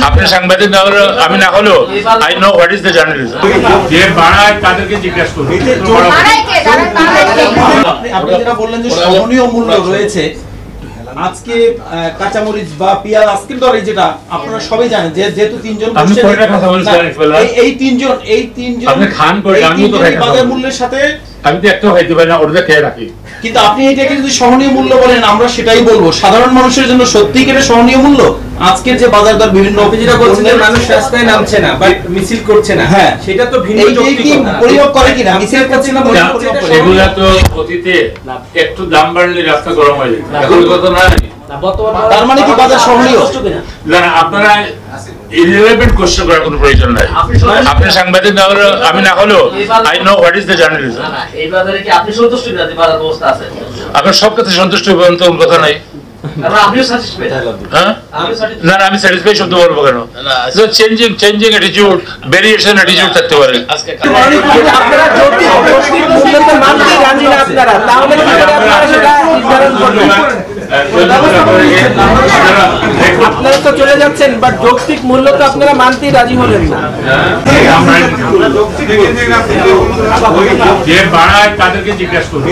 আপনি সাংবাদিক না হলে আমি না হলেও I know what is the journalism. যে বাড়ায় তাদেরকে জিজ্ঞাসা করুন। আপনি যেটা বললেন যে সহনীয় মূল্য রয়েছে, আজকে কাঁচামরিচ বা পেঁয়াজ আজকের দরে যেটা আপনারা সবাই জানেন যে যেহেতু তিনজন এই তিনজন আপনি খান করে আমি তো বাজার মূল্যের সাথে আমি তো একটা খাইতে পারি না, ওটা খেয়ে রাখি। কিন্তু আপনি এটাকে যদি সহনীয় মূল্য বলেন আমরা সেটাই বলবো। সাধারণ মানুষের জন্য সত্যিই এটা সহনীয় মূল্য? আজকের যে বাজার দর বিভিন্ন যেটা বলছেন যে মানুষ রাস্তায় নামছে না বা মিছিল করছে না, হ্যাঁ সেটা তো ভিন্ন যৌক্তিক কথা। পরিমাপ করে কিনা মিছিল করছে না, সেগুলা তো অতীতে একটু দাম বাড়লে রাস্তা গরম হয়ে যেত, এখন কত না। তার মানে কি বাজার সহনীয়? না, আপনারা ইররিলেভেন্ট কোশ্চেন করার কোনো প্রয়োজন নাই। আপনি সাংবাদিক না হলে আমি না হলেও I know what is the journalism. এই বাজারে কি আপনি সন্তুষ্ট না যে বাজার ব্যবস্থা আছে? আপনার সব কাছে সন্তুষ্ট হবেন তো কথা নাই। আপনিও স্যাটিসফাইড? হ্যাঁ, না আমি স্যাটিসফাই শব্দ বলবো কেন? চেঞ্জিং অ্যাটিটিউড, ভেরিয়েশন অ্যাটিটিউড থাকতে পারে। আপনারা যৌক্তিক মূল্যকে মানতে রাজি না আপনারা, তাহলে কি করে আপনারা সেটা নির্ধারণ করবেন? আপনারা তো চলে যাচ্ছেন, বাট যৌক্তিক মূল্য তো আপনারা মানতেই রাজি হলেন না। যে বাড়ায় তাদেরকে জিজ্ঞাসা করুন।